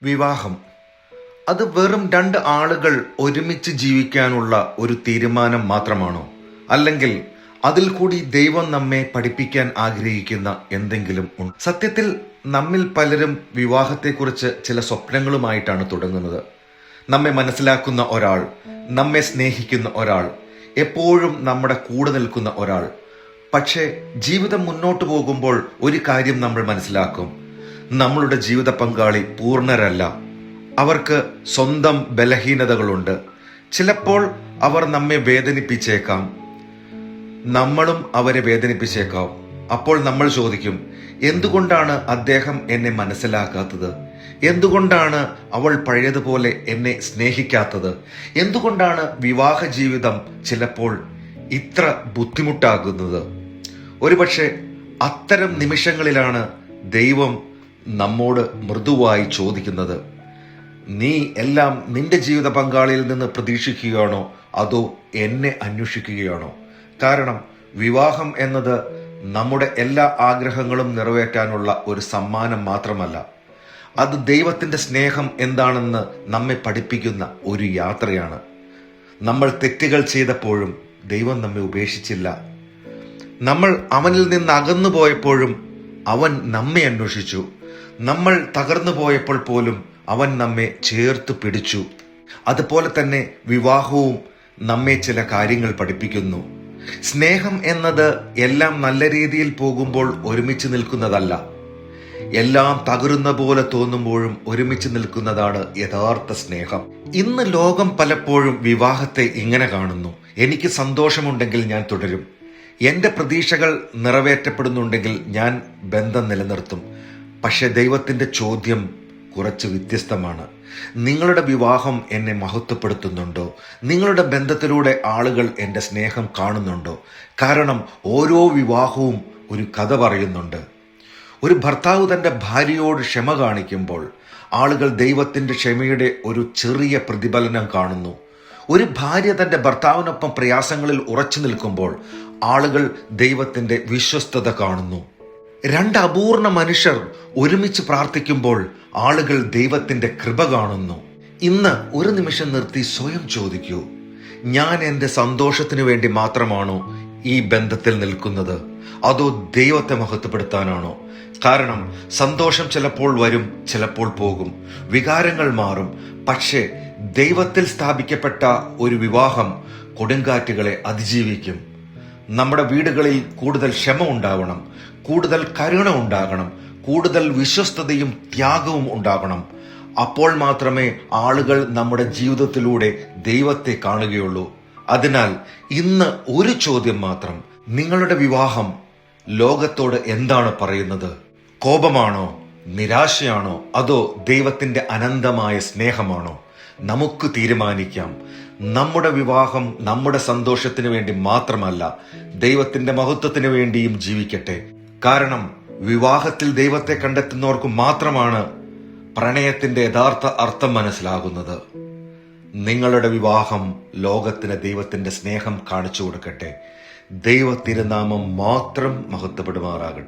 വിവാഹം അത് വെറും രണ്ട് ആളുകൾ ഒരുമിച്ച് ജീവിക്കാനുള്ള ഒരു തീരുമാനം മാത്രമാണോ? അല്ലെങ്കിൽ അതിൽ കൂടി ദൈവം നമ്മെ പഠിപ്പിക്കാൻ ആഗ്രഹിക്കുന്ന എന്തെങ്കിലും ഉണ്ട്? സത്യത്തിൽ നമ്മിൽ പലരും വിവാഹത്തെക്കുറിച്ച് ചില സ്വപ്നങ്ങളുമായിട്ടാണ് തുടങ്ങുന്നത്. നമ്മെ മനസ്സിലാക്കുന്ന ഒരാൾ, നമ്മെ സ്നേഹിക്കുന്ന ഒരാൾ, എപ്പോഴും നമ്മുടെ കൂടെ നിൽക്കുന്ന ഒരാൾ. പക്ഷേ ജീവിതം മുന്നോട്ട് പോകുമ്പോൾ ഒരു കാര്യം നമ്മൾ മനസ്സിലാക്കും: നമ്മളുടെ ജീവിത പങ്കാളി പൂർണ്ണരല്ല. അവർക്ക് സ്വന്തം ബലഹീനതകളുണ്ട്. ചിലപ്പോൾ അവർ നമ്മെ വേദനിപ്പിച്ചേക്കാം, നമ്മളും അവരെ വേദനിപ്പിച്ചേക്കാം. അപ്പോൾ നമ്മൾ ചോദിക്കും, എന്തുകൊണ്ടാണ് അദ്ദേഹം എന്നെ മനസ്സിലാക്കാത്തത്? എന്തുകൊണ്ടാണ് അവൾ പഴയതുപോലെ എന്നെ സ്നേഹിക്കാത്തത്? എന്തുകൊണ്ടാണ് വിവാഹ ജീവിതം ചിലപ്പോൾ ഇത്ര ബുദ്ധിമുട്ടാകുന്നത്? ഒരുപക്ഷെ അത്തരം നിമിഷങ്ങളിലാണ് ദൈവം നമ്മോട് മൃദുവായി ചോദിക്കുന്നത്: നീ എല്ലാം നിന്റെ ജീവിത പങ്കാളിയിൽ നിന്ന് പ്രതീക്ഷിക്കുകയാണോ, അതോ എന്നെ അന്വേഷിക്കുകയാണോ? കാരണം വിവാഹം എന്നത് നമ്മുടെ എല്ലാ ആഗ്രഹങ്ങളും നിറവേറ്റാനുള്ള ഒരു സമ്മാനം മാത്രമല്ല, അത് ദൈവത്തിന്റെ സ്നേഹം എന്താണെന്ന് നമ്മെ പഠിപ്പിക്കുന്ന ഒരു യാത്രയാണ്. നമ്മൾ തെറ്റുകൾ ചെയ്തപ്പോഴും ദൈവം നമ്മെ ഉപേക്ഷിച്ചില്ല. നമ്മൾ അവനിൽ നിന്ന് അകന്നു പോയപ്പോഴും അവൻ നമ്മെ അന്വേഷിച്ചു. നമ്മൾ തകർന്നു പോയപ്പോൾ പോലും അവൻ നമ്മെ ചേർത്ത് പിടിച്ചു. അതുപോലെ തന്നെ വിവാഹവും നമ്മെ ചില കാര്യങ്ങൾ പഠിപ്പിക്കുന്നു. സ്നേഹം എന്നത് എല്ലാം നല്ല രീതിയിൽ പോകുമ്പോൾ ഒരുമിച്ച് നിൽക്കുന്നതല്ല, എല്ലാം തകരുന്ന പോലെ തോന്നുമ്പോഴും ഒരുമിച്ച് നിൽക്കുന്നതാണ് യഥാർത്ഥ സ്നേഹം. ഇന്ന് ലോകം പലപ്പോഴും വിവാഹത്തെ ഇങ്ങനെ കാണുന്നു: എനിക്ക് സന്തോഷമുണ്ടെങ്കിൽ ഞാൻ തുടരും, എന്റെ പ്രതീക്ഷകൾ നിറവേറ്റപ്പെടുന്നുണ്ടെങ്കിൽ ഞാൻ ബന്ധം നിലനിർത്തും. പക്ഷെ ദൈവത്തിന്റെ ചോദ്യം കുറച്ച് വ്യത്യസ്തമാണ്. നിങ്ങളുടെ വിവാഹം എന്നെ മഹത്വപ്പെടുത്തുന്നുണ്ടോ? നിങ്ങളുടെ ബന്ധത്തിലൂടെ ആളുകൾ എൻ്റെ സ്നേഹം കാണുന്നുണ്ടോ? കാരണം ഓരോ വിവാഹവും ഒരു കഥ പറയുന്നുണ്ട്. ഒരു ഭർത്താവ് തൻ്റെ ഭാര്യയോട് ക്ഷമ കാണിക്കുമ്പോൾ ആളുകൾ ദൈവത്തിൻ്റെ ക്ഷമയുടെ ഒരു ചെറിയ പ്രതിഫലനം കാണുന്നു. ഒരു ഭാര്യ തൻ്റെ ഭർത്താവിനൊപ്പം പ്രയാസങ്ങളിൽ ഉറച്ചു നിൽക്കുമ്പോൾ ആളുകൾ ദൈവത്തിൻ്റെ വിശ്വസ്തത കാണുന്നു. രണ്ട് അപൂർണ മനുഷ്യർ ഒരുമിച്ച് പ്രാർത്ഥിക്കുമ്പോൾ ആളുകൾ ദൈവത്തിന്റെ കൃപ കാണുന്നു. ഇന്ന് ഒരു നിമിഷം നിർത്തി സ്വയം ചോദിക്കൂ: ഞാൻ എൻ്റെ സന്തോഷത്തിനു വേണ്ടി മാത്രമാണോ ഈ ബന്ധത്തിൽ നിൽക്കുന്നത്, അതോ ദൈവത്തെ മഹത്വപ്പെടുത്താനാണോ? കാരണം സന്തോഷം ചിലപ്പോൾ വരും, ചിലപ്പോൾ പോകും, വികാരങ്ങൾ മാറും. പക്ഷേ ദൈവത്തിൽ സ്ഥാപിക്കപ്പെട്ട ഒരു വിവാഹം കൊടുങ്കാറ്റുകളെ അതിജീവിക്കും. നമ്മുടെ വീടുകളിൽ കൂടുതൽ ക്ഷമ ഉണ്ടാവണം, കൂടുതൽ കരുണ ഉണ്ടാകണം, കൂടുതൽ വിശ്വസ്തതയും ത്യാഗവും ഉണ്ടാകണം. അപ്പോൾ മാത്രമേ ആളുകൾ നമ്മുടെ ജീവിതത്തിലൂടെ ദൈവത്തെ കാണുകയുള്ളൂ. അതിനാൽ ഇന്ന് ഒരു ചോദ്യം മാത്രം: നിങ്ങളുടെ വിവാഹം ലോകത്തോട് എന്താണ് പറയുന്നത്? കോപമാണോ, നിരാശയാണോ, അതോ ദൈവത്തിന്റെ അനന്തമായ സ്നേഹമാണോ? നമുക്ക് തീരുമാനിക്കാം. നമ്മുടെ വിവാഹം നമ്മുടെ സന്തോഷത്തിന് വേണ്ടി മാത്രമല്ല, ദൈവത്തിന്റെ മഹത്വത്തിന് വേണ്ടിയും ജീവിക്കട്ടെ. കാരണം വിവാഹത്തിൽ ദൈവത്തെ കണ്ടെത്തുന്നവർക്ക് മാത്രമാണ് പ്രണയത്തിന്റെ യഥാർത്ഥ അർത്ഥം മനസ്സിലാകുന്നത്. നിങ്ങളുടെ വിവാഹം ലോകത്തിന് ദൈവത്തിന്റെ സ്നേഹം കാണിച്ചു കൊടുക്കട്ടെ. ദൈവ തിരുനാമം മാത്രം മഹത്വപ്പെടുമാറാകട്ടെ.